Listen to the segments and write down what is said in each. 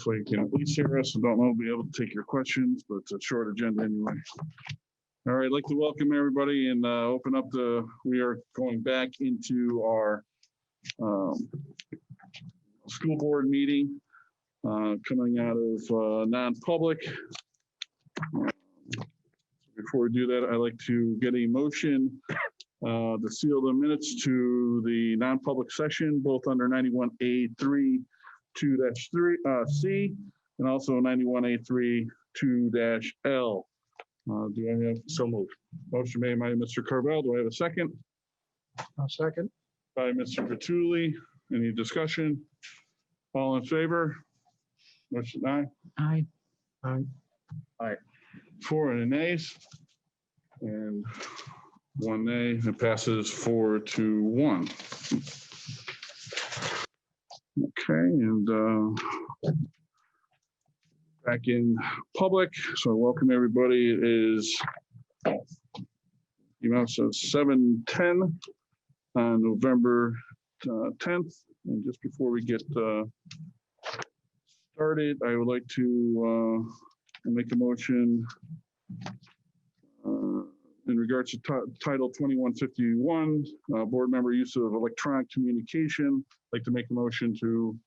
Hopefully you can at least hear us. I don't know, be able to take your questions, but it's a short agenda anyway. All right, I'd like to welcome everybody and open up we are going back into our school board meeting, coming out of non-public. Before we do that, I'd like to get a motion to seal the minutes to the non-public session, both under 91A3 2-3C and also 91A3 2-L. Do I have so moved? Motion made by Mr. Carvel. Do I have a second? I'll second. By Mr. Vituli. Any discussion? All in favor? Motion aye. Aye. Aye. Aye. 4 nays and 1 nay. It passes 4-1. Okay, and back in public. So welcome everybody. It is so 7:10 on November 10th. And just before we get started, I would like to make a motion in regards to Title 2151, board member use of electronic communication. I'd like to make a motion to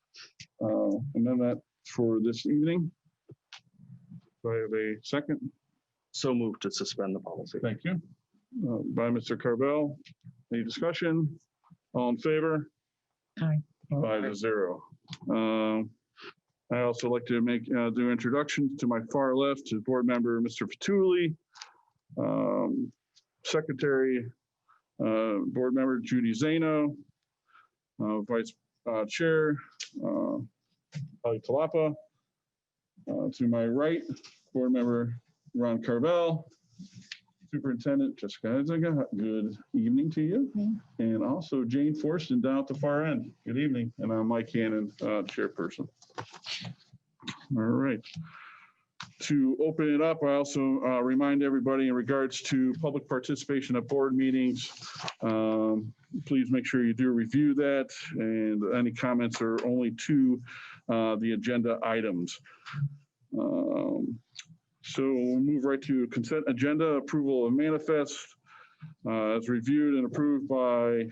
amend that for this evening. Do I have a second? So moved to suspend the policy. Thank you. By Mr. Carvel. Any discussion? All in favor? Aye. 5-0. I also like to do introductions to my far left to board member Mr. Vituli, secretary, board member Judy Zano, vice chair Ali Talapa. To my right, board member Ron Carvel, superintendent Jessica Hedzinga. Good evening to you. And also Jane Forston down at the far end. Good evening. And I'm Mike Hannon, chairperson. All right. To open it up, I also remind everybody in regards to public participation at board meetings, please make sure you do review that, and any comments are only to the agenda items. So we'll move right to consent agenda, approval of manifest as reviewed and approved by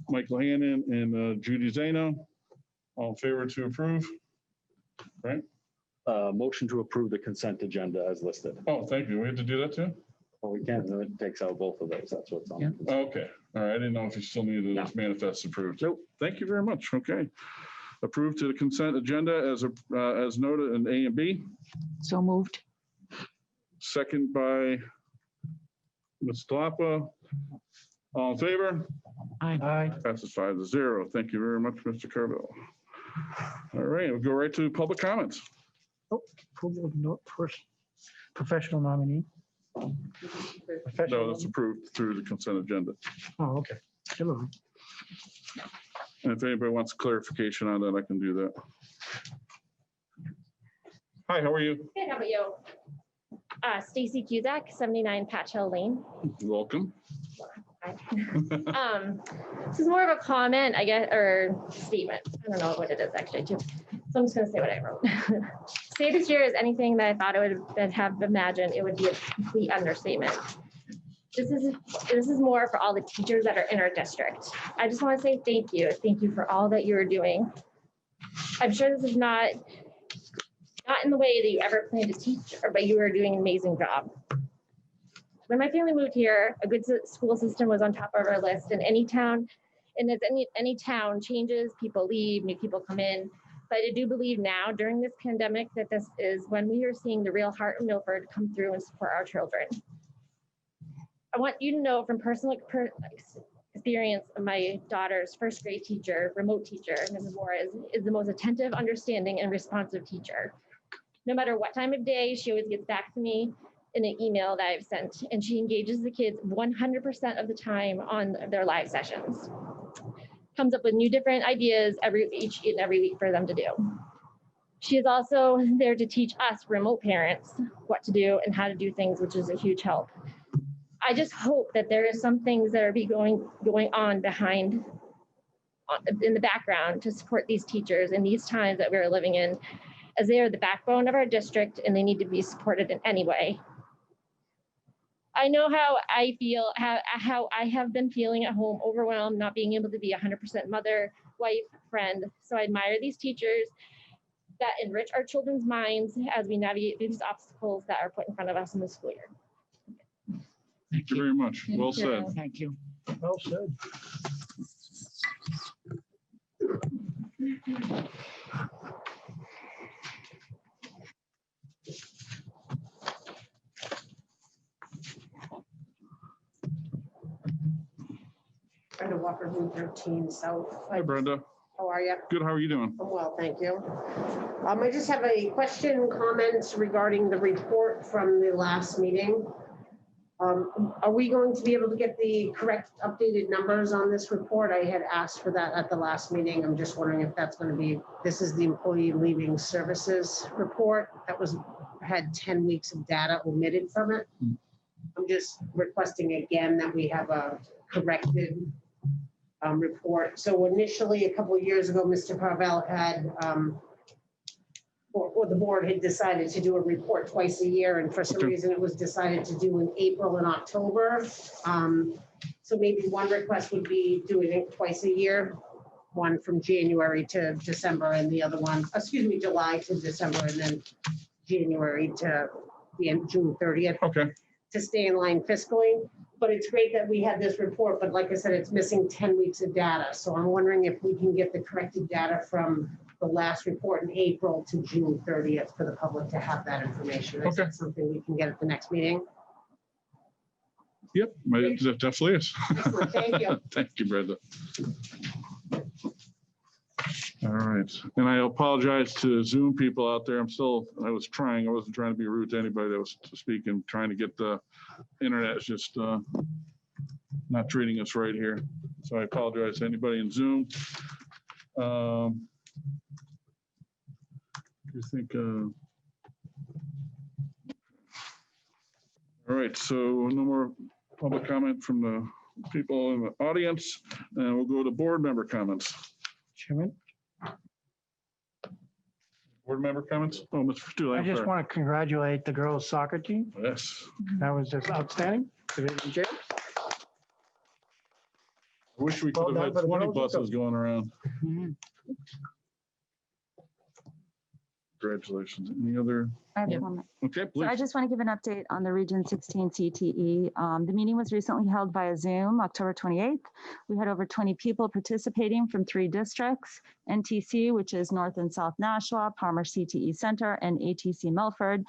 Michael Hannon and Judy Zano. All in favor to approve? Right. Motion to approve the consent agenda as listed. Oh, thank you. We have to do that too? Well, we can, it takes out both of those. That's what's on. Yeah. Okay. All right. I didn't know if you still needed those manifests approved. Nope. Thank you very much. Okay. Approved to the consent agenda as noted in A and B. So moved. Second by Ms. Talapa. All in favor? Aye. Aye. Passes 5-0. Thank you very much, Mr. Carvel. All right, we'll go right to public comments. Approval of first professional nominee. No, that's approved through the consent agenda. Oh, okay. Hello. And if anybody wants clarification on that, I can do that. Hi, how are you? Good, how about you? Stacy Cusack, 79 Patch Hill Lane. Welcome. This is more of a comment, I guess, or statement. I don't know what it is actually, too. So I'm just going to say what I wrote. Say this year is anything that I thought it would have imagined, it would be a complete understatement. This is more for all the teachers that are in our district. I just want to say thank you. Thank you for all that you're doing. I'm sure this is not in the way that you ever planned to teach, but you are doing an amazing job. When my family moved here, a good school system was on top of our list, and any town changes, people leave, new people come in. But I do believe now during this pandemic that this is when we are seeing the real heart of Milford come through and support our children. I want you to know from personal experience of my daughter's first grade teacher, remote teacher, Mrs. Morris, is the most attentive, understanding, and responsive teacher. No matter what time of day, she always gets back to me in an email that I've sent, and she engages the kids 100% of the time on their live sessions. Comes up with new different ideas every week for them to do. She is also there to teach us remote parents what to do and how to do things, which is a huge help. I just hope that there is some things that are going on behind in the background to support these teachers in these times that we're living in, as they are the backbone of our district and they need to be supported in any way. I know how I feel, how I have been feeling at home, overwhelmed, not being able to be 100% mother, wife, friend. So I admire these teachers that enrich our children's minds as we navigate these obstacles that are put in front of us in the school year. Thank you very much. Well said. Thank you. Well said. Brenda Walker, Route 13 South. Hi, Brenda. How are you? Good. How are you doing? I'm well, thank you. I just have a question, comments regarding the report from the last meeting. Are we going to be able to get the correct updated numbers on this report? I had asked for that at the last meeting. I'm just wondering if that's going to be, this is the employee leaving services report that had 10 weeks of data omitted from it. I'm just requesting again that we have a corrected report. So initially, a couple of years ago, Mr. Carvel had, or the board had decided to do a report twice a year, and for some reason it was decided to do in April and October. So maybe one request would be doing it twice a year, one from January to December, and the other one, July to December, and then January to the end, June 30th. Okay. To stay in line fiscally. But it's great that we had this report, but like I said, it's missing 10 weeks of data. So I'm wondering if we can get the corrected data from the last report in April to June 30th for the public to have that information. Is that something we can get at the next meeting? Yep, it definitely is. Excellent, thank you. Thank you, Brenda. All right, and I apologize to Zoom people out there. I wasn't trying to be rude to anybody that was speaking, trying to get the internet is just not treating us right here. So I apologize to anybody in Zoom. You think, all right, so no more public comment from the people in the audience, and we'll go to board member comments. Chairman, Board member comments? Oh, Mr. Stewart. I just want to congratulate the girls soccer team. Yes. That was just outstanding. Division champs. I wish we Well could have done had for the 20 girls. buses going around. Mhm. Congratulations. Any other? I have Yeah. one. Okay, So I please. just want to give an update on the Region 16 CTE. The meeting was recently held via Zoom, October 28th. We had over 20 people participating from 3 districts, NTC, which is North and South Nashua, Palmer CTE Center, and ATC Milford,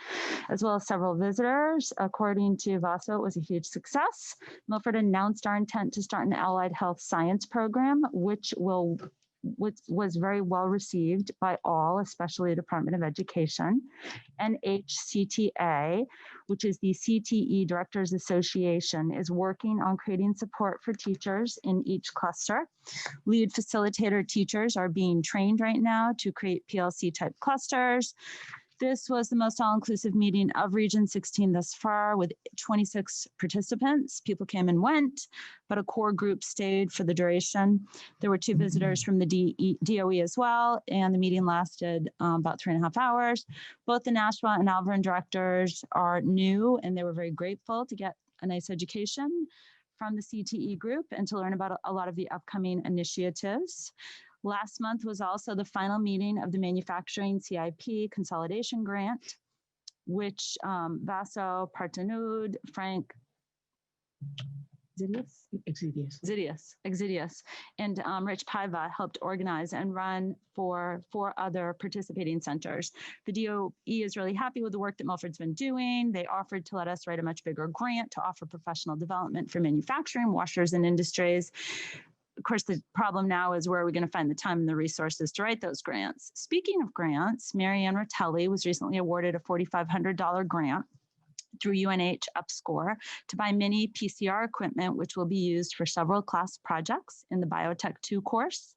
as well as several visitors. According to Vaso, it was a huge success. Milford announced our intent to start an allied health science program, which was very well received by all, especially the Department of Education. And HCTA, which is the CTE Directors Association, is working on creating support for teachers in each cluster. Lead facilitator teachers are being trained right now to create PLC type clusters. This was the most all-inclusive meeting of Region 16 thus far, with 26 participants. People came and went, but a core group stayed for the duration. There were 2 visitors from the DOE as well, and the meeting lasted about 3.5 hours. Both the Nashua and Alverin directors are new, and they were very grateful to get a nice education from the CTE group and to learn about a lot of the upcoming initiatives. Last month was also the final meeting of the Manufacturing CIP Consolidation Grant, which Vaso, Partanud, Frank, Exidius, and Rich Paiva helped organize and run for 4 other participating centers. The DOE is really happy with the work that Milford's been doing. They offered to let us write a much bigger grant to offer professional development for manufacturing, washers, and industries. Of course, the problem now is where are we going to find the time and the resources to write those grants? Speaking of grants, Mary Ann Rotelli was recently awarded a $4,500 grant through UNH UpScore to buy mini PCR equipment, which will be used for several class projects in the Biotech 2 course,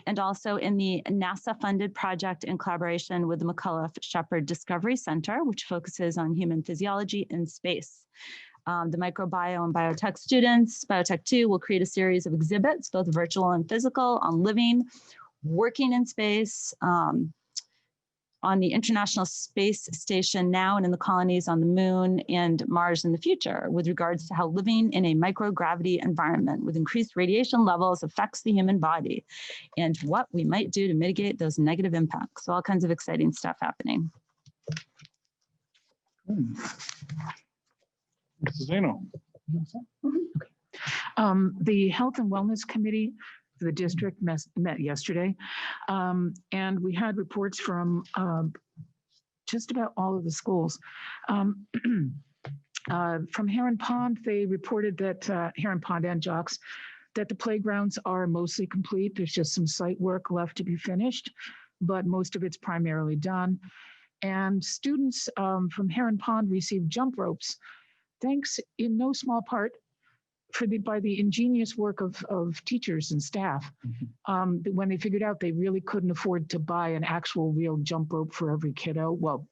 and also in the NASA-funded project in collaboration with the McCullough Shepard Discovery Center, which focuses on human physiology in space. The microbiome and biotech students, Biotech 2, will create a series of exhibits, both virtual and physical, on living, working in space, on the International Space Station now and in the colonies on the moon and Mars in the future, with regards to how living in a microgravity environment with increased radiation levels affects the human body and what we might do to mitigate those negative impacts. So all kinds of exciting stuff happening. Mrs. Zeno. The Health and Wellness Committee for the district met yesterday, and we had reports from just about all of the schools. From Heron Pond, they reported that Heron Pond and Jocks, that the playgrounds are mostly complete. There's just some site work left to be finished, but most of it's primarily done. And students from Heron Pond received jump ropes, thanks in no small part by the ingenious work of teachers and staff. When they figured out they really couldn't afford to buy an actual real jump rope for every kiddo, well,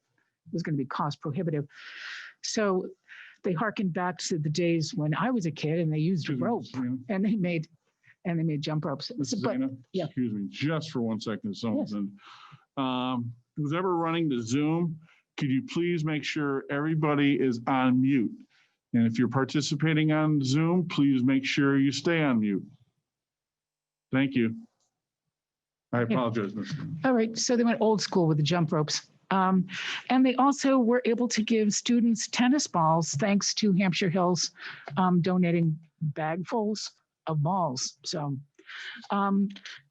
it was going to be cost prohibitive. So they harkened back to the days when I was a kid and they used a rope and they made jump ropes. Mrs. But- Zena, yeah. excuse me, just for 1 second, something. Yes. Who's ever running the Zoom, could you please make sure everybody is on mute? And if you're participating on Zoom, please make sure you stay on mute. Thank you. I apologize, Mr. All right, so they went old school with the jump ropes. And they also were able to give students tennis balls, thanks to Hampshire Hills donating bagfuls of balls. So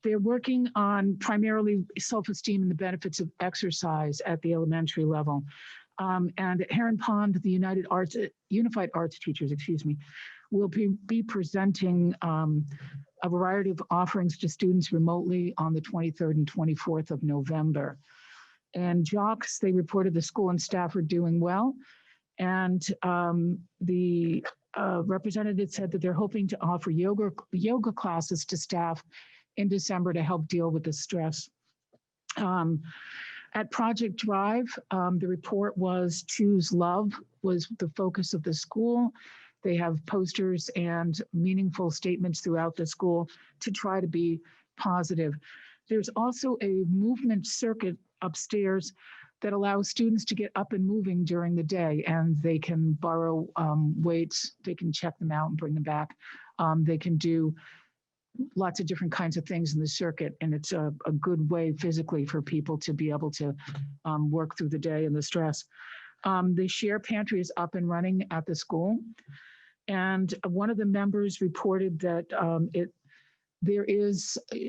they're working on primarily self-esteem and the benefits of exercise at the elementary level. And at Heron Pond, the Unified Arts teachers, will be presenting a variety of offerings to students remotely on the 23rd and 24th of November. And Jocks, they reported the school and staff are doing well. And the representative said that they're hoping to offer yoga classes to staff in December to help deal with the stress. At Project Drive, the report was Choose Love was the focus of the school. They have posters and meaningful statements throughout the school to try to be positive. There's also a movement circuit upstairs that allows students to get up and moving during the day, and they can borrow weights, they can check them out and bring them back. They can do lots of different kinds of things in the circuit, and it's a good way physically for people to be able to work through the day and the stress. The share pantry is up and running at the school, and one of the members reported that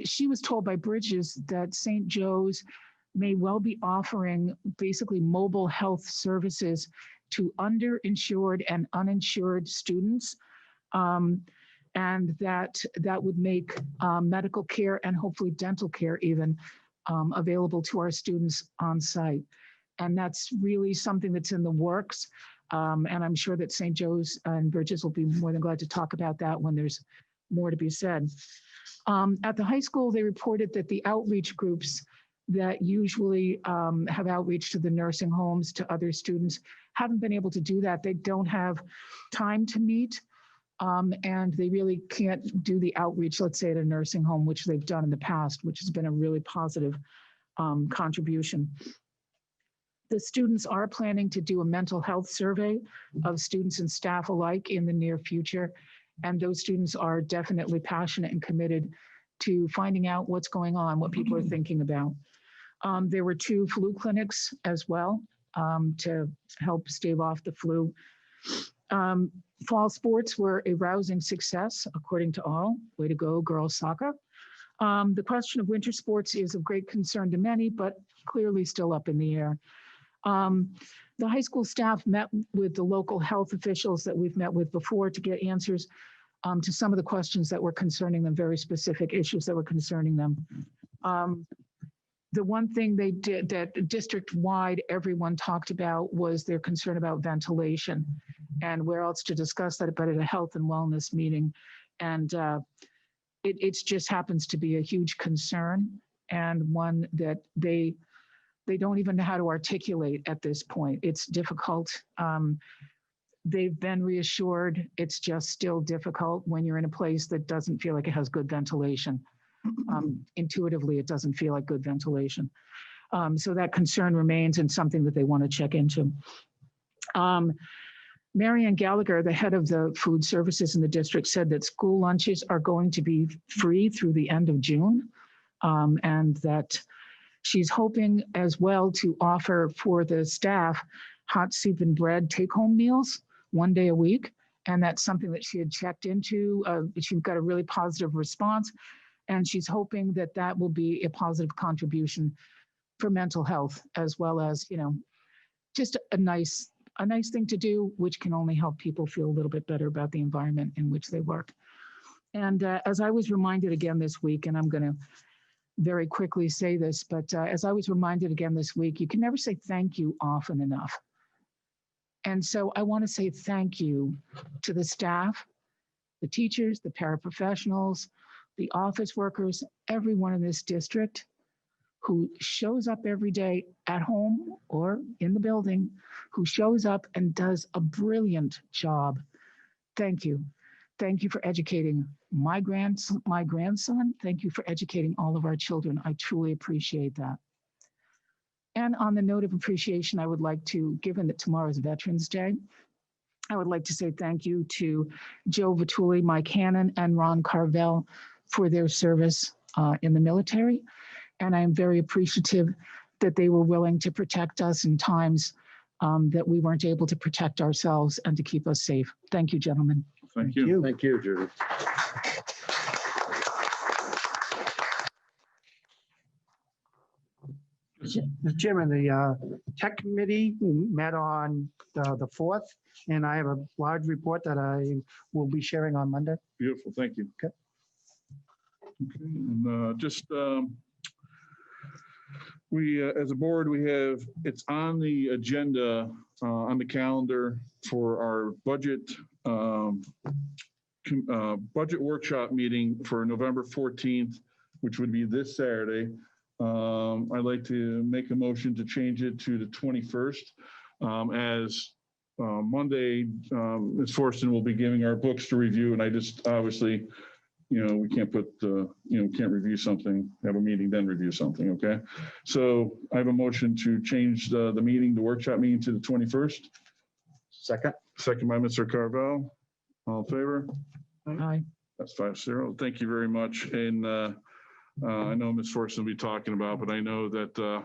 she was told by Bridges that St. Joe's may well be offering basically mobile health services to underinsured and uninsured students. And that would make medical care and hopefully dental care even available to our students on site. And that's really something that's in the works. And I'm sure that St. Joe's and Bridges will be more than glad to talk about that when there's more to be said. At the high school, they reported that the outreach groups that usually have outreach to the nursing homes, to other students, haven't been able to do that. They don't have time to meet. And they really can't do the outreach, let's say at a nursing home, which they've done in the past, which has been a really positive contribution. The students are planning to do a mental health survey of students and staff alike in the near future. And those students are definitely passionate and committed to finding out what's going on, what people are thinking about. There were 2 flu clinics as well to help stave off the flu. Fall sports were a rousing success, according to all. Way to go, girls soccer. The question of winter sports is of great concern to many, but clearly still up in the air. The high school staff met with the local health officials that we've met with before to get answers to some of the questions that were concerning them, very specific issues that were concerning them. The one thing they did that district-wide everyone talked about was their concern about ventilation, and where else to discuss that but at a health and wellness meeting. And it just happens to be a huge concern, and one that they don't even know how to articulate at this point. It's difficult. they've been reassured. It's just still difficult when you're in a place that doesn't feel like it has good ventilation. Intuitively, it doesn't feel like good ventilation. So that concern remains and something that they want to check into. Marianne Gallagher, the head of the food services in the district, said that school lunches are going to be free through the end of June, and that she's hoping as well to offer for the staff hot soup and bread take-home meals 1 day a week. And that's something that she had checked into. She got a really positive response, and she's hoping that that will be a positive contribution for mental health, as well as, you know, just a nice thing to do, which can only help people feel a little bit better about the environment in which they work. And as I was reminded again this week, and I'm going to very quickly say this, but as I was reminded again this week, you can never say thank you often enough. And so I want to say thank you to the staff, the teachers, the paraprofessionals, the office workers, everyone in this district who shows up every day at home or in the building, who shows up and does a brilliant job. Thank you. Thank you for educating my grandson. Thank you for educating all of our children. I truly appreciate that. And on the note of appreciation, I would like to, given that tomorrow is Veterans Day, I would like to say thank you to Joe Vituli, Mike Hannon, and Ron Carvel for their service in the military. And I am very appreciative that they were willing to protect us in times that we weren't able to protect ourselves and to keep us safe. Thank you, gentlemen. Thank you. Thank you, Judy. Mr. Chairman, the tech committee met on the 4th, and I have a large report that I will be sharing on Monday. Beautiful, thank you. Okay. Okay, and we, as a board, we have, it's on the agenda, on the calendar for our budget workshop meeting for November 14th, which would be this Saturday. I'd like to make a motion to change it to the 21st, as Monday, Ms. Forston will be giving our books to review, and I just obviously, you know, we can't put, can't review something, have a meeting, then review something, okay? So I have a motion to change the meeting, the workshop meeting to the 21st. Second. Second by Mr. Carvel. All in favor? Aye. That's 5-0. Thank you very much. And I know Ms. Forston will be talking about, but I know that the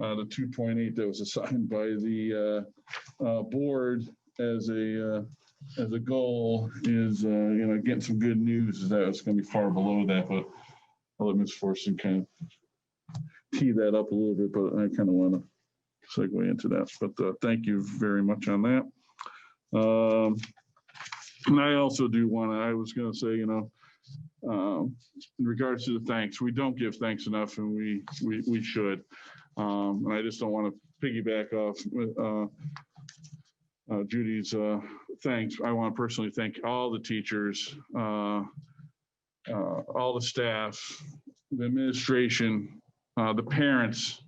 2.8 that was assigned by the board as a goal is, getting some good news is that it's going to be far below that, but I'll let Ms. Forston kind of tee that up a little bit, but I kind of want to segue into that. But thank you very much on that. And I also do want to, I was going to say, in regards to the thanks, we don't give thanks enough, and we should. And I just don't want to piggyback off Judy's thanks. I want to personally thank all the teachers, all the staff, the administration, the parents,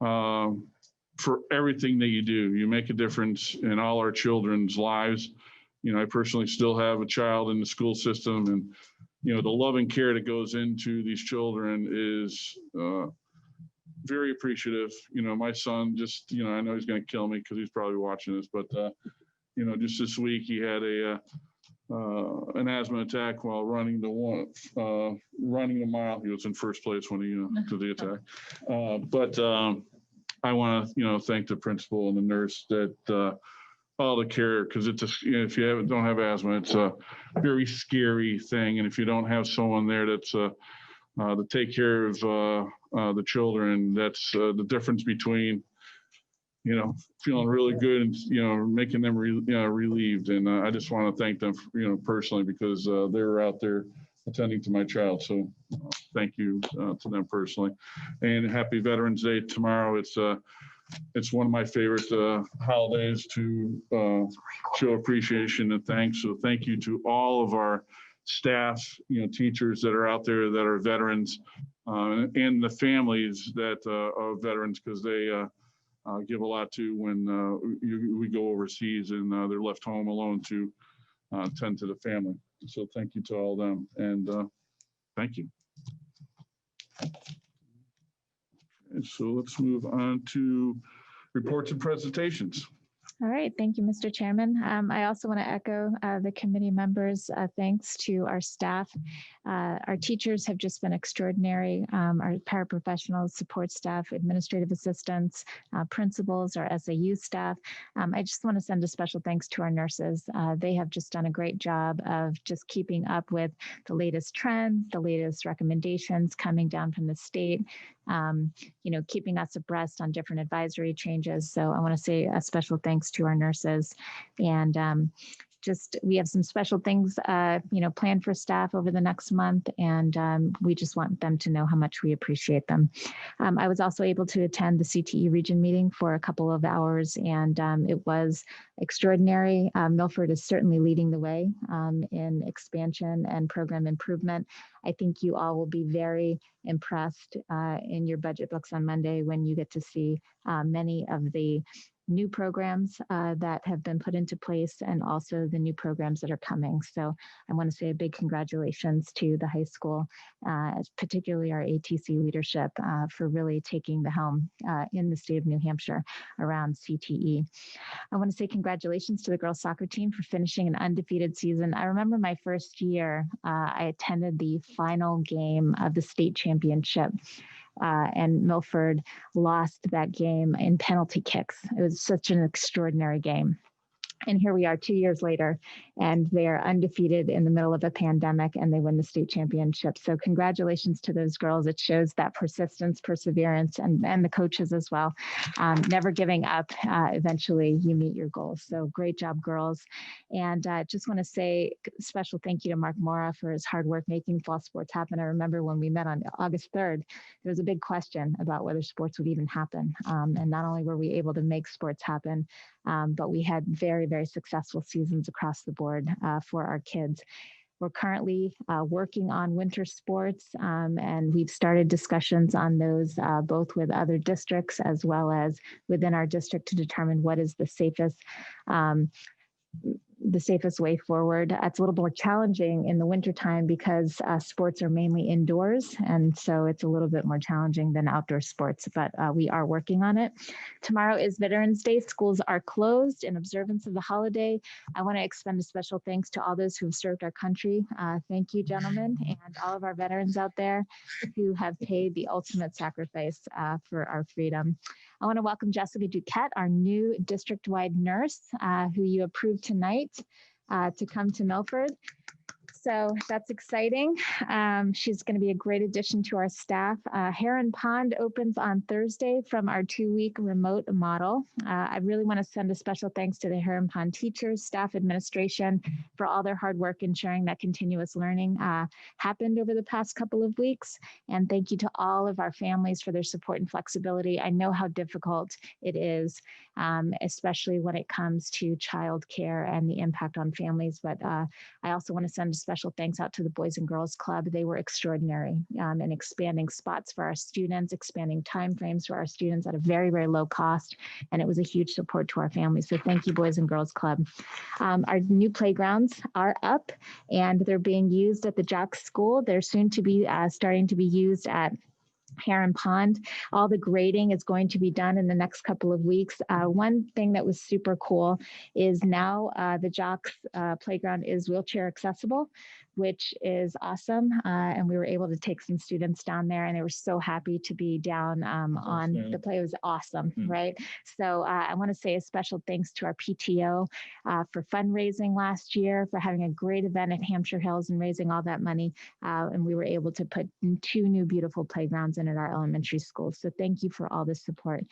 for everything that you do. You make a difference in all our children's lives. I personally still have a child in the school system, and the loving care that goes into these children is very appreciative. My son just, I know he's going to kill me because he's probably watching this, but just this week he had an asthma attack while running the mile. He was in first place when he to the attack. But I want to thank the principal and the nurse that all the care, because it's if you don't have asthma, it's a very scary thing, and if you don't have someone there that's to take care of the children, that's the difference between feeling really good and making them relieved. And I just want to thank them personally, because they were out there attending to my child. So thank you to them personally. And happy Veterans Day tomorrow. It's one of my favorite holidays to show appreciation and thanks. So thank you to all of our staff, teachers that are out there that are veterans, and the families that are veterans, because they give a lot to when we go overseas and they're left home alone to tend to the family. So thank you to all of them, and thank you. And so let's move on to reports and presentations. All right, thank you, Mr. Chairman. I also want to echo the committee members' thanks to our staff. Our teachers have just been extraordinary. Our paraprofessionals, support staff, administrative assistants, principals, our SAU staff. I just want to send a special thanks to our nurses. They have just done a great job of just keeping up with the latest trends, the latest recommendations coming down from the state, keeping us abreast on different advisory changes. So I want to say a special thanks to our nurses, and we have some special things, planned for staff over the next month, and we just want them to know how much we appreciate them. I was also able to attend the CTE region meeting for a couple of hours, and it was extraordinary. Milford is certainly leading the way in expansion and program improvement. I think you all will be very impressed in your budget books on Monday when you get to see many of the new programs that have been put into place, and also the new programs that are coming. So I want to say a big congratulations to the high school, particularly our ATC leadership, for really taking the helm in the state of New Hampshire around CTE. I want to say congratulations to the girls soccer team for finishing an undefeated season. I remember my first year, I attended the final game of the state championship. And Milford lost that game in penalty kicks. It was such an extraordinary game. And here we are 2 years later, and they are undefeated in the middle of a pandemic, and they win the state championship. So congratulations to those girls. It shows that persistence, perseverance, and the coaches as well. Never giving up. Eventually you meet your goals. So great job, girls. And just want to say a special thank you to Mark Mora for his hard work making fall sports happen. I remember when we met on August 3rd, there was a big question about whether sports would even happen. And not only were we able to make sports happen, but we had very, very successful seasons across the board for our kids. We're currently working on winter sports, and we've started discussions on those both with other districts as well as within our district to determine what is the safest way forward. It's a little more challenging in the wintertime because sports are mainly indoors. And so it's a little bit more challenging than outdoor sports, but we are working on it. Tomorrow is Veterans Day. Schools are closed in observance of the holiday. I want to extend a special thanks to all those who have served our country. Thank you, gentlemen, and all of our veterans out there who have paid the ultimate sacrifice for our freedom. I want to welcome Jessica Duquette, our new district-wide nurse, who you approved tonight to come to Milford. So that's exciting. She's going to be a great addition to our staff. Heron Pond opens on Thursday from our 2-week remote model. I really want to send a special thanks to the Heron Pond teachers, staff, administration for all their hard work ensuring that continuous learning happened over the past couple of weeks. And thank you to all of our families for their support and flexibility. I know how difficult it is, especially when it comes to childcare and the impact on families. But I also want to send a special thanks out to the Boys and Girls Club. They were extraordinary in expanding spots for our students, expanding timeframes for our students at a very, very low cost. And it was a huge support to our families. So thank you, Boys and Girls Club. Our new playgrounds are up and they're being used at the Jock School. They're soon to be starting to be used at Heron Pond. All the grading is going to be done in the next couple of weeks. One thing that was super cool is now the Jocks playground is wheelchair accessible, which is awesome. And we were able to take some students down there and they were so happy to be down on the play. It was awesome, right? So I want to say a special thanks to our PTO for fundraising last year, for having a great event at Hampshire Hills and raising all that money. And we were able to put 2 new beautiful playgrounds in at our elementary schools. So thank you for all the support.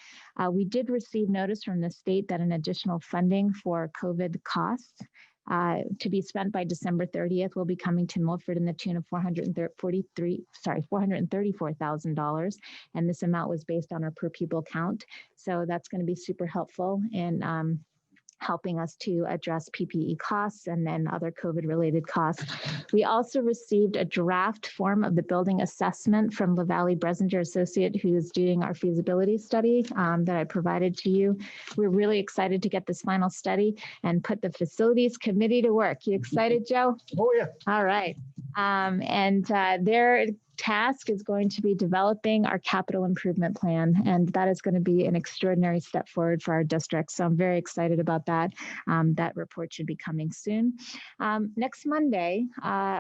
We did receive notice from the state that an additional funding for COVID costs to be spent by December 30th will be coming to Milford in the tune of $434,000. And this amount was based on our per pupil count. So that's going to be super helpful in helping us to address PPE costs and then other COVID-related costs. We also received a draft form of the building assessment from LaValle Bresinger Associate, who is doing our feasibility study that I provided to you. We're really excited to get this final study and put the facilities committee to work. You excited, Joe? Oh, yeah. All right. Their task is going to be developing our capital improvement plan, and that is going to be an extraordinary step forward for our district. So I'm very excited about that. That report should be coming soon. Next Monday,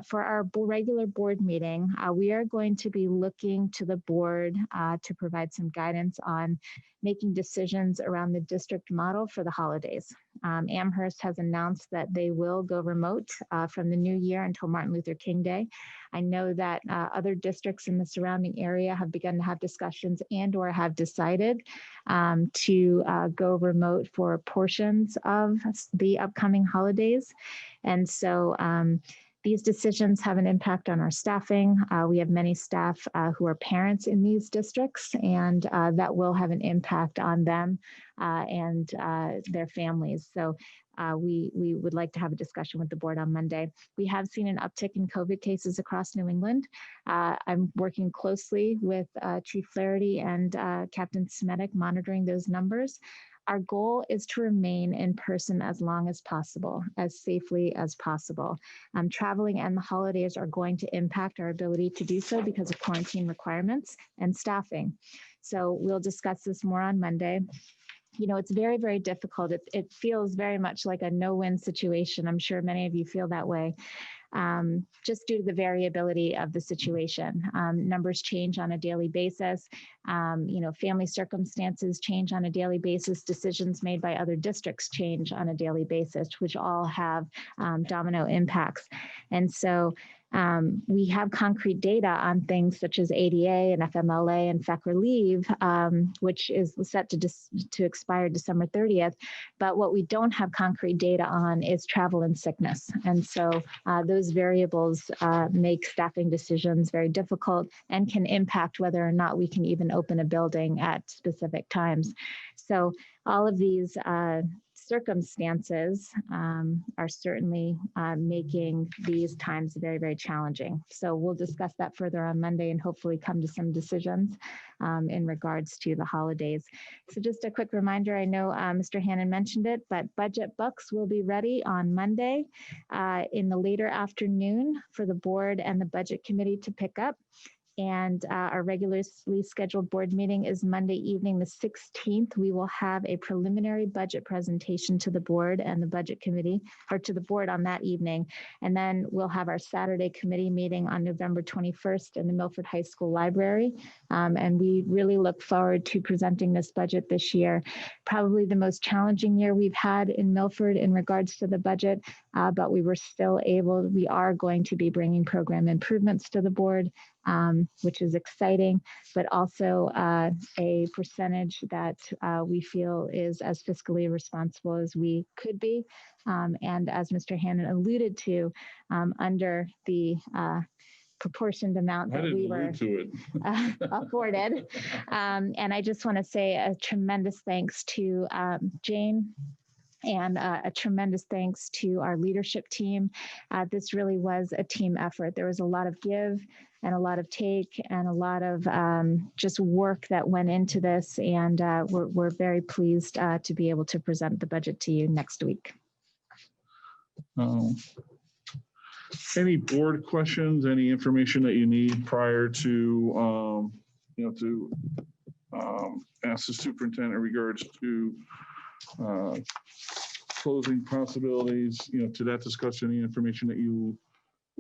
for our regular board meeting, we are going to be looking to the board to provide some guidance on making decisions around the district model for the holidays. Amherst has announced that they will go remote from the new year until Martin Luther King Day. I know that other districts in the surrounding area have begun to have discussions and or have decided to go remote for portions of the upcoming holidays. And so these decisions have an impact on our staffing. We have many staff who are parents in these districts, and that will have an impact on them and their families. So we would like to have a discussion with the board on Monday. We have seen an uptick in COVID cases across New England. I'm working closely with Chief Flaherty and Captain Smetic, monitoring those numbers. Our goal is to remain in person as long as possible, as safely as possible. Traveling and the holidays are going to impact our ability to do so because of quarantine requirements and staffing. So we'll discuss this more on Monday. You know, it's very, very difficult. It feels very much like a no-win situation. I'm sure many of you feel that way. Just due to the variability of the situation. Numbers change on a daily basis. Family circumstances change on a daily basis. Decisions made by other districts change on a daily basis, which all have domino impacts. And so we have concrete data on things such as ADA and FMLA and FECR leave, which is set to expire December 30th. But what we don't have concrete data on is travel and sickness. And so those variables make staffing decisions very difficult and can impact whether or not we can even open a building at specific times. So all of these circumstances are certainly making these times very, very challenging. So we'll discuss that further on Monday and hopefully come to some decisions in regards to the holidays. So just a quick reminder, I know Mr. Hannon mentioned it, but budget books will be ready on Monday in the later afternoon for the board and the budget committee to pick up. And our regularly scheduled board meeting is Monday evening, the 16th. We will have a preliminary budget presentation to the board and the budget committee, or to the board on that evening. And then we'll have our Saturday committee meeting on November 21st in the Milford High School Library. And we really look forward to presenting this budget this year. Probably the most challenging year we've had in Milford in regards to the budget, but we are going to be bringing program improvements to the board, which is exciting, but also a percentage that we feel is as fiscally responsible as we could be. And as Mr. Hannon alluded to, under the proportioned amount that we were afforded. And I just want to say a tremendous thanks to Jane. And a tremendous thanks to our leadership team. This really was a team effort. There was a lot of give and a lot of take and a lot of just work that went into this. And we're very pleased to be able to present the budget to you next week. Any board questions, any information that you need prior to, ask the superintendent in regards to closing possibilities, to that discussion, any information that you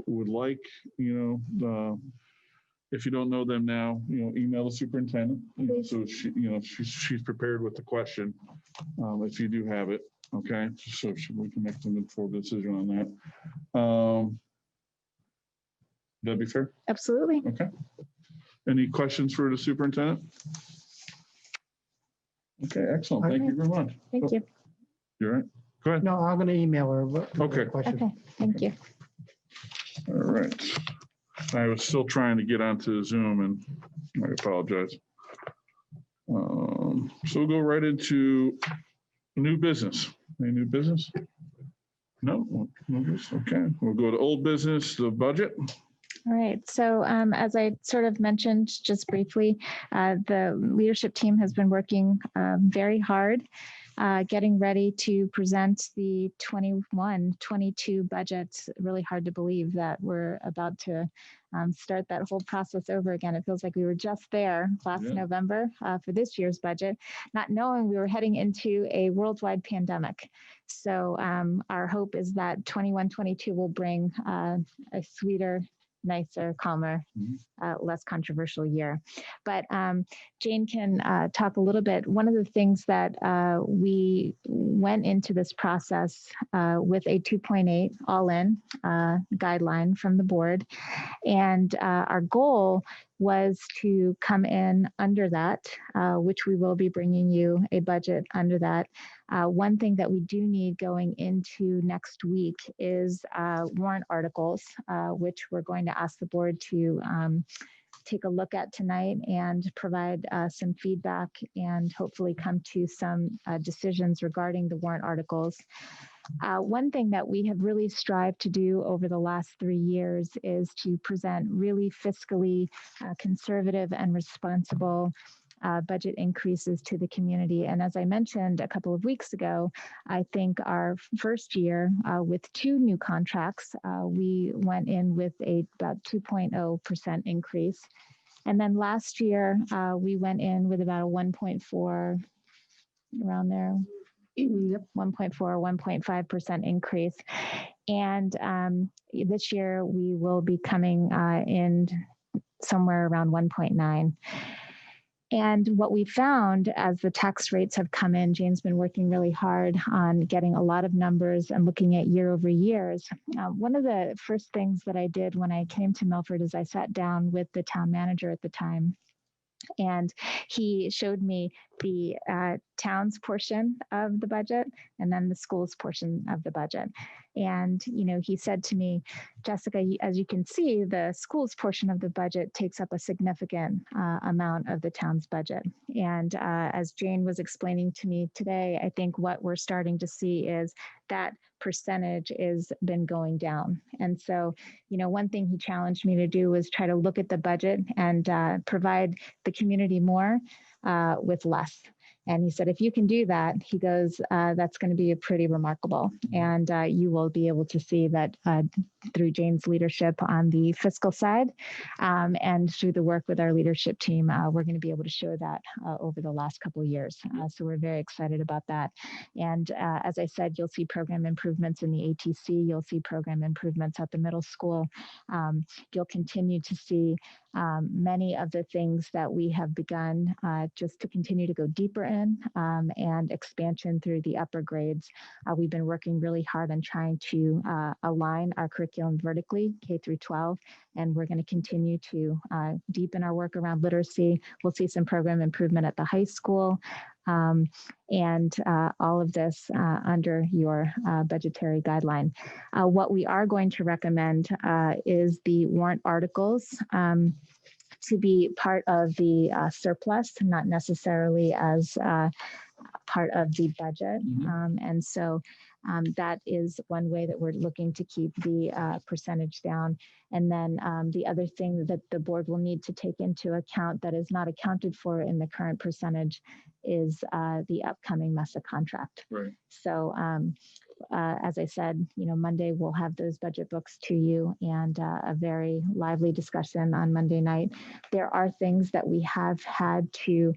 would like, if you don't know them now, email the superintendent. So she's prepared with the question, if you do have it, okay? So we can make some informed decision on that. That'd be fair? Absolutely. Okay. Any questions for the superintendent? Okay, excellent. Thank you very much. Thank you. You're right. Go ahead. No, I'm going to email her. Okay. Okay, thank you. All right. I was still trying to get onto Zoom and I apologize. So we'll go right into new business. Any new business? No, okay. We'll go to old business, the budget. All right, so as I sort of mentioned just briefly, the leadership team has been working very hard, getting ready to present the 21-22 budget. Really hard to believe that we're about to start that whole process over again. It feels like we were just there last November for this year's budget, not knowing we were heading into a worldwide pandemic. So our hope is that 21-22 will bring a sweeter, nicer, calmer, less controversial year. But Jane can talk a little bit. One of the things that we went into this process with a 2.8 all-in guideline from the board. And our goal was to come in under that, which we will be bringing you a budget under that. One thing that we do need going into next week is warrant articles, which we're going to ask the board to take a look at tonight and provide some feedback and hopefully come to some decisions regarding the warrant articles. One thing that we have really strived to do over the last 3 years is to present really fiscally conservative and responsible budget increases to the community. And as I mentioned a couple of weeks ago, I think our first year with 2 new contracts, we went in with about 2.0% increase. And then last year, we went in with about a 1.4, around there. 1.4 or 1.5% increase. And this year we will be coming in somewhere around 1.9. And what we found as the tax rates have come in, Jane's been working really hard on getting a lot of numbers and looking at year over years. One of the first things that I did when I came to Milford is I sat down with the town manager at the time, and he showed me the town's portion of the budget and then the school's portion of the budget. And, you know, he said to me, Jessica, as you can see, the school's portion of the budget takes up a significant amount of the town's budget. And as Jane was explaining to me today, I think what we're starting to see is that percentage is been going down. And so, you know, one thing he challenged me to do was try to look at the budget and provide the community more with less. And he said, if you can do that, he goes, that's going to be pretty remarkable. And you will be able to see that through Jane's leadership on the fiscal side and through the work with our leadership team, we're going to be able to show that over the last couple of years. So we're very excited about that. And as I said, you'll see program improvements in the ATC. You'll see program improvements at the middle school. You'll continue to see many of the things that we have begun just to continue to go deeper in and expansion through the upper grades. We've been working really hard on trying to align our curriculum vertically, K through 12, and we're going to continue to deepen our work around literacy. We'll see some program improvement at the high school. And all of this under your budgetary guideline. What we are going to recommend is the warrant articles to be part of the surplus, not necessarily as part of the budget. And so that is one way that we're looking to keep the percentage down. And then the other thing that the board will need to take into account that is not accounted for in the current percentage is the upcoming MESA contract. Right. So as I said, you know, Monday we'll have those budget books to you and a very lively discussion on Monday night. There are things that we have had to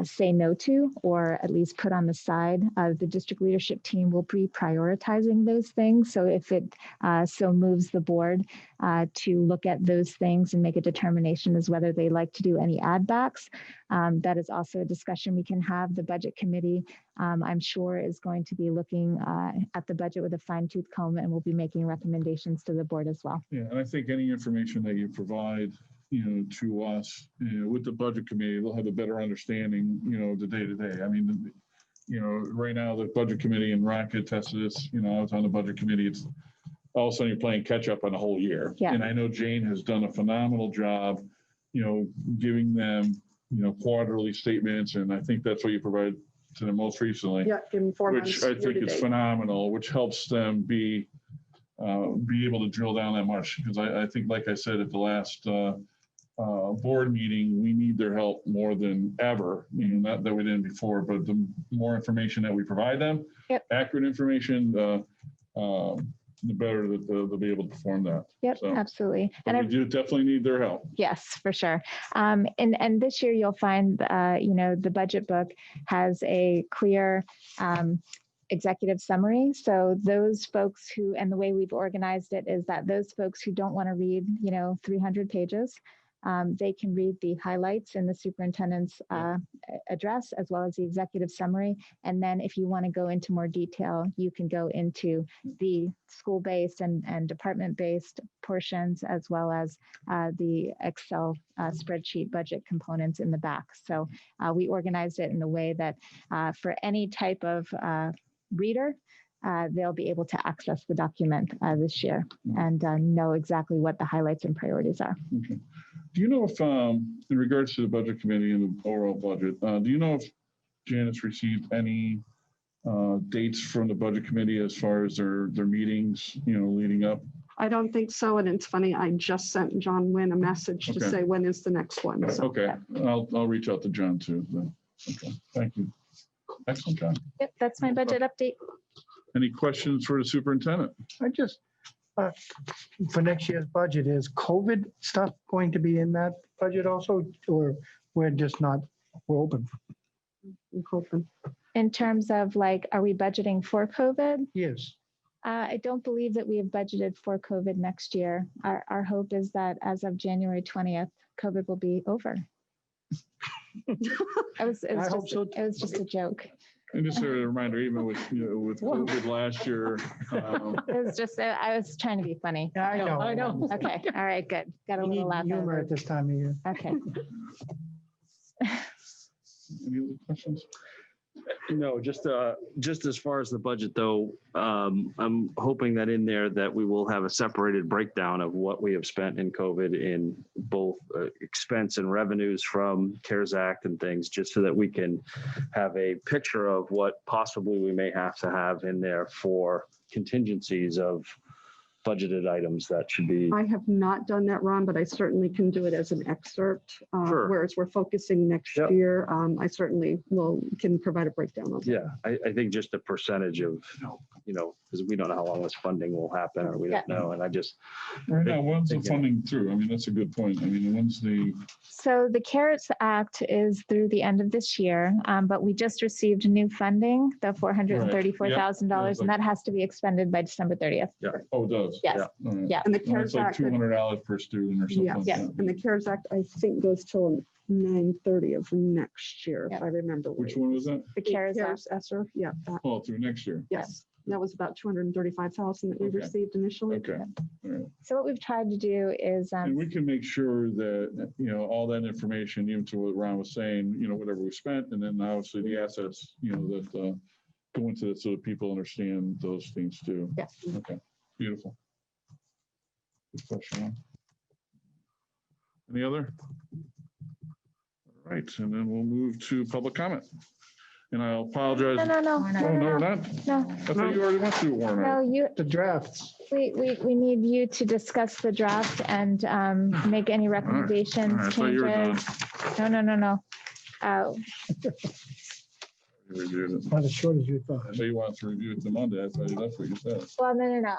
say no to, or at least put on the side. The district leadership team will be prioritizing those things. So if it so moves the board to look at those things and make a determination as whether they like to do any add backs, that is also a discussion we can have. The budget committee, I'm sure, is going to be looking at the budget with a fine-tooth comb, and we'll be making recommendations to the board as well. Yeah, and I think any information that you provide, you know, to us, you know, with the budget committee, they'll have a better understanding, you know, the day-to-day. I mean, you know, right now the budget committee and Rocket tested this, you know, I was on the budget committee. It's all of a sudden you're playing catch up on the whole year. Yeah. And I know Jane has done a phenomenal job, you know, giving them, you know, quarterly statements. And I think that's what you provide to them most recently. Yeah, in 4 months. Which I think is year-to-date. phenomenal, which helps them be able to drill down that much. Because I think, like I said at the last board meeting, we need their help more than ever. Not that we didn't before, but the more information that we provide them, Yep. accurate information, the better that they'll be able to perform that. Yep, So, absolutely. but And we do definitely need their help. yes, for sure. And this year you'll find, the budget book has a clear executive summary. So those folks who, and the way we've organized it is that those folks who don't want to read, 300 pages, they can read the highlights in the superintendent's address as well as the executive summary. And then if you want to go into more detail, you can go into the school-based and department-based portions as well as the Excel spreadsheet budget components in the back. So we organized it in a way that for any type of reader, they'll be able to access the document this year and know exactly what the highlights and priorities are. Okay. Do you know if, in regards to the budget committee and the overall budget, do you know if Janice received any dates from the budget committee as far as their meetings, leading up? I don't think so. And it's funny, I just sent John Wynn a message to Okay. say, when is the next one? So Okay, I'll reach out to John too. Then. Okay, thank you. Excellent, John. Yep, that's my budget update. Any questions for the superintendent? I just, for next year's budget, is COVID stuff going to be in that budget also, or we're just not, we're open? I'm hoping. In terms of are we budgeting for COVID? Yes. I don't believe that we have budgeted for COVID next year. Our hope is that as of January 20th, COVID will be over. It was just a joke. And just a reminder, even with COVID last year, It was just, I was trying to be funny. Yeah, I know. Okay, all right, good. Got a We little need laugh. humor out at this time of year. of it. Okay. any other questions? No, just as far as the budget though, I'm hoping that in there that we will have a separated breakdown of what we have spent in COVID in both expense and revenues from CARES Act and things, just so that we can have a picture of what possibly we may have to have in there for contingencies of budgeted items that should be. I have not done that, Ron, but I certainly can do it as an excerpt. Sure. Whereas we're focusing next Yep. year, I certainly can provide a breakdown of that. Yeah, I think just a percentage of, because we don't know how long this funding will happen or we don't know. And I just. Right now, when's the funding through? I mean, that's a good point. I mean, when's the, So the CARES Act is through the end of this year, but we just received new funding, the $434,000, and that has to be expended by December 30th. oh, it does? Yes. All right. Yeah. And the Well, CARES It's like Act, $200 per student or something. yeah, like yeah. that. and the CARES Act, I think, goes till 9/30 of next year, if Yeah. I remember. Which right. one was that? The CARES Act. ESSER, yeah, that- Oh, through next year. yes. That was about 235,000 that we Okay. received initially. Okay. All right. So what we've tried to do is, And we can make sure that, all that information, even to what Ron was saying, whatever we spent, and then obviously the assets, that go into it so that people understand those things too. yes. Okay, beautiful. Good question. Ron. Any other? All right, and then we'll move to public comment. And I'll apologize. No, no, no, Oh, no, we're not? no, I thought you already went through Warren. no, you, The drafts. we need you to discuss the draft and make any recommendations, All right, I thought you were done. changes. No. You reviewed it. Not as short as you thought. I know you wanted to review it to Monday. I thought that's what you said. Well, no.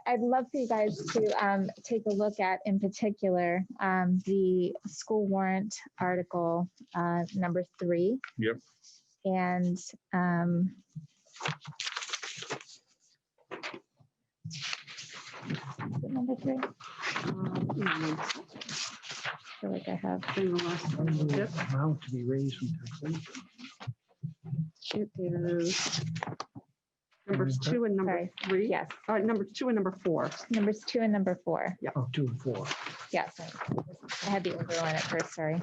I'd love for you guys to take a look at, in particular, the school warrant article number 3. Yep. And number 3. I feel like I have. Amount to be raised from taxation. It is numbers 2 and number Sorry. 3. Yes, Number 2 and number 4. numbers 2 and number 4. Oh, 2 and 4. Yes, I had the order on it first. Sorry.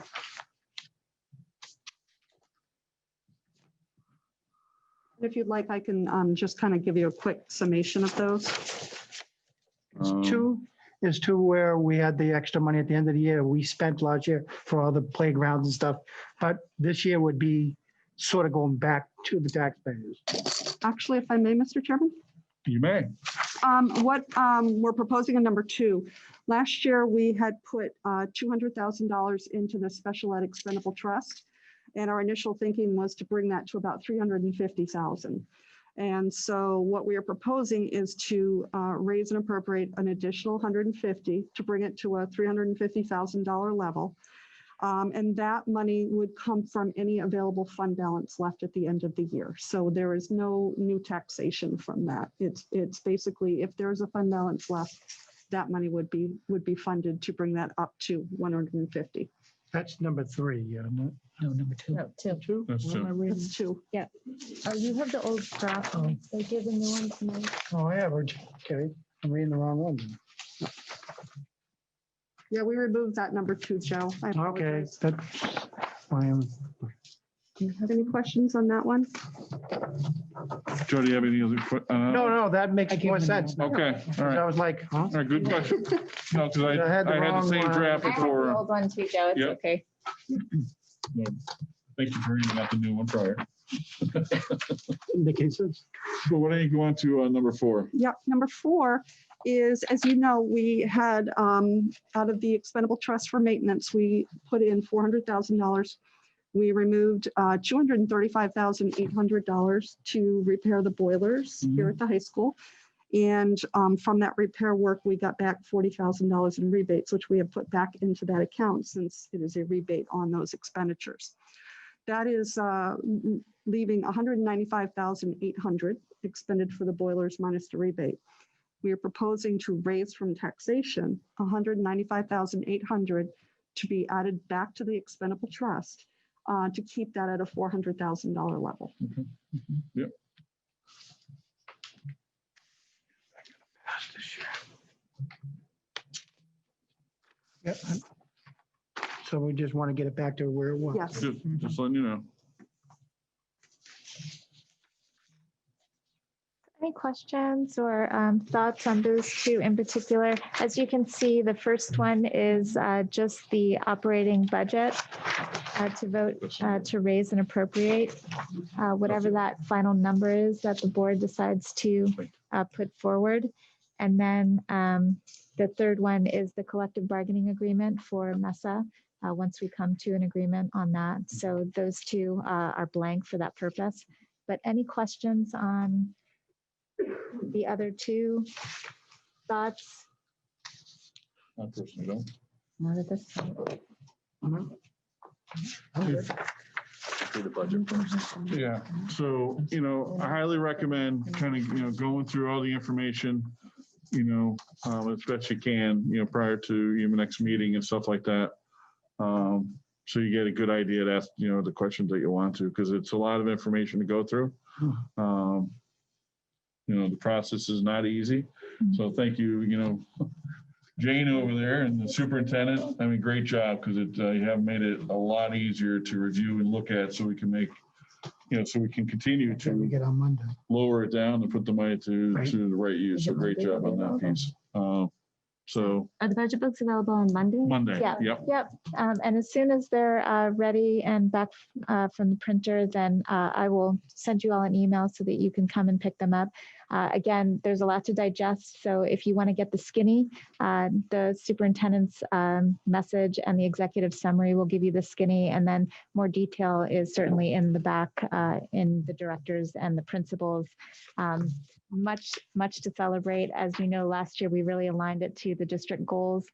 If you'd like, I can just kind of give you a quick summation of those. Two is two where we had the extra money at the end of the year. We spent last year for all the playgrounds and stuff. But this year would be sort of going back to the taxpayers. Actually, if I may, Mr. Chairman? You may. What we're proposing in number 2, last year we had put $200,000 into the special ed expendable trust. And our initial thinking was to bring that to about $350,000. And so what we are proposing is to raise and appropriate an additional $150 to bring it to a $350,000 level. And that money would come from any available fund balance left at the end of the year. So there is no new taxation from that. It's basically, if there's a fund balance left, that money would be funded to bring that up to 150. That's number 3, yeah. No, number 2. No, two. 2? That's What am I two. reading? That's 2. Oh, you have the old draft. Oh. They give the new one tonight. Oh, I have it. Okay, I'm reading the wrong one. Yeah, we removed that number 2, Joe. I Okay, apologize. that's why I'm. Do you have any questions on that one? Joe, do you have any other? No, that makes I give more them sense. now. Okay, all right. I was like, huh? All right, good question. No, because I had the I had the wrong same one. draft I have the before. old one too, Joe. It's Yep. okay. Thank you for reading out the new one prior. Indicates it's. So what do you go on to number 4? Yep, number 4 is, as you know, we had out of the expendable trust for maintenance, we put in $400,000. We removed $235,800 to repair the boilers here at the high school. And from that repair work, we got back $40,000 in rebates, which we have put back into that account since it is a rebate on those expenditures. That is leaving $195,800 expended for the boilers minus the rebate. We are proposing to raise from taxation $195,800 to be added back to the expendable trust to keep that at a $400,000 level. Yep. Yep. So we just want to get it back to where it was. Yes. Just letting you know. Any questions or thoughts on those 2 in particular? As you can see, the first one is just the operating budget to vote to raise and appropriate whatever that final number is that the board decides to put forward. And then the third one is the collective bargaining agreement for MESA once we come to an agreement on that. So those 2 are blank for that purpose. But any questions on the other 2 thoughts? I personally don't. Not at this time. Do the budget first. Yeah, so, I highly recommend kind of, going through all the information, as best you can, prior to your next meeting and stuff like that. So you get a good idea to ask, the questions that you want to, because it's a lot of information to go through. The process is not easy. So thank you, Jane over there and the superintendent. I mean, great job, because you have made it a lot easier to review and look at, so we can make, so we can continue That's what we to get on Monday. lower it down and put the money to Right. the right use. So great job on that piece. So Are the budget books available on Monday? Monday, Yeah. yep. Yep. And as soon as they're ready and back from the printer, then I will send you all an email so that you can come and pick them up. Again, there's a lot to digest. So if you want to get the skinny, the superintendent's message and the executive summary will give you the skinny. And then more detail is certainly in the back in the directors and the principals. Much to celebrate. As you know, last year we really aligned it to the district goals.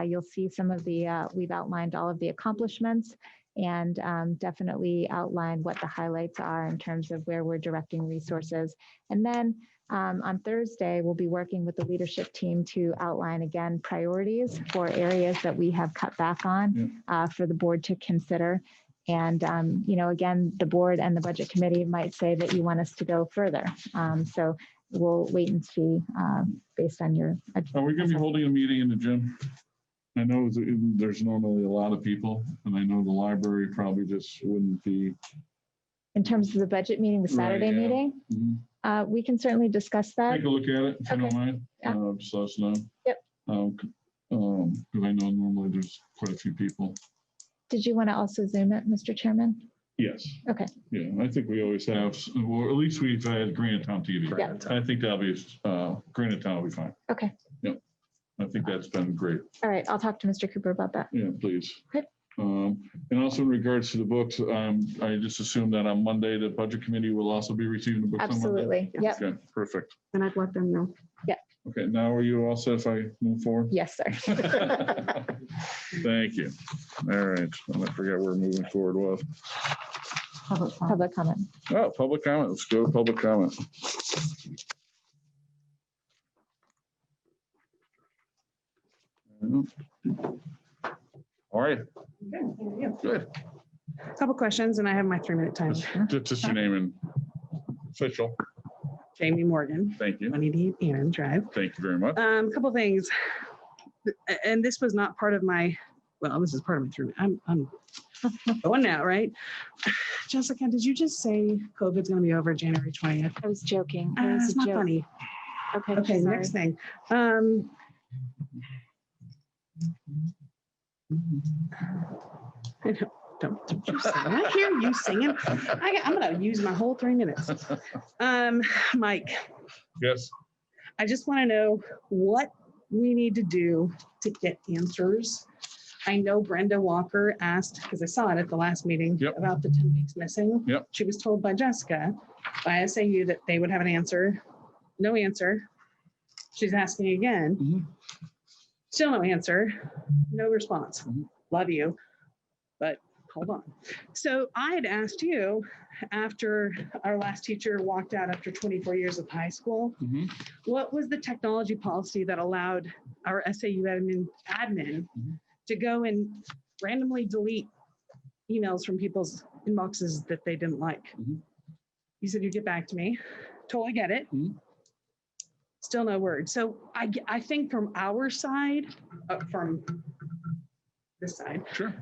You'll see some of the, we've outlined all of the accomplishments and definitely outlined what the highlights are in terms of where we're directing resources. And then on Thursday, we'll be working with the leadership team to outline again priorities for areas that we have cut back on for the board to consider. And, again, the board and the budget committee might say that you want us to go further. So we'll wait and see based on your. Are we going to be holding a meeting in the gym? I know there's normally a lot of people, and I know the library probably just wouldn't be. In terms of the budget meeing, the Saturday Right, yeah. meeting, we can certainly discuss that. Take a look at it if you don't mind. Yeah. Just let us know. Yep. Because I know normally there's quite a few people. Did you want to also Zoom it, Mr. Chairman? Yes. Okay. Yeah, I think we always have, or at least we've had Granite-Town TV. Yeah. I think that'll be, Granite-Town will be fine. Okay. I think that's been great. All right. I'll talk to Mr. Cooper about that. Yeah, please. Okay. And also in regards to the books, I just assume that on Monday, the budget committee will also be receiving the books. on Monday? Absolutely. Yep. Okay, perfect. And I'd let them know. Okay, now are you all set if I move forward? Yes, sir. Thank you. All right, I forget where moving forward was. Public comment. Oh, public comment. Let's go to public comment. All right, good. Couple questions, and I have my 3-minute time. Just your name and official. Jamie Morgan, Thank you. 188 Annan Drive. Thank you very much. Couple things, and this was not part of my, well, this is part of my 3 minute. I'm going now, right? Jessica, did you just say COVID's going to be over January 20th? I was joking. It was It's a not joke. funny. Okay. Okay, sorry. next thing. I don't you sing. I hear you singing. I'm going to use my whole 3 minutes. Mike, Yes, I just want to know what we need to do to get answers. I know Brenda Walker asked, because I saw it at the last meeting, Yep. about the 10 weeks missing. Yep. She was told by Jessica, by SAU, that they would have an answer. No answer. She's asking again. Mhm. Still no answer. No response. Mhm. Love you, but hold on. So I had asked you, after our last teacher walked out after 24 years of high school, Mhm. what was the technology policy that allowed our SAU admin to go and randomly delete emails from people's inboxes that they didn't like? Mhm. You said you'd get back to me. Totally get it. Mhm. Still no word. So I think from our side, from this side, Sure.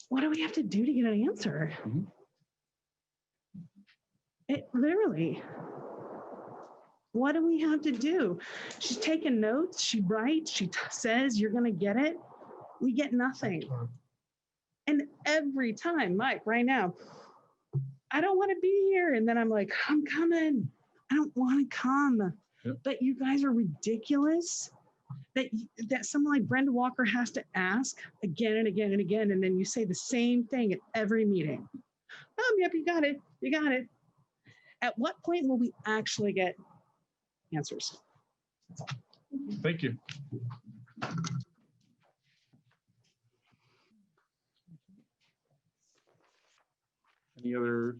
what do we have to do to get an answer? Mhm. It literally. What do we have to do? She's taking notes. She writes. She says you're going to get it. We get nothing. And every time, Mike, right now, I don't want to be here. And then I'm like, I'm coming. I don't want to come. Yep. But you guys are ridiculous. That someone like Brenda Walker has to ask again and again and again. And then you say the same thing at every meeting. Yep, you got it. You got it. At what point will we actually get answers? Thank you. Any other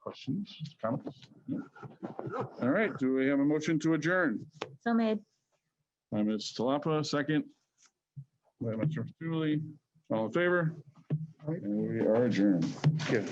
questions, comments? No? All right, do we have a motion to adjourn? So made. By Ms. Talapa, second. By Mr. Dooley, all in favor? And we are adjourned. Good.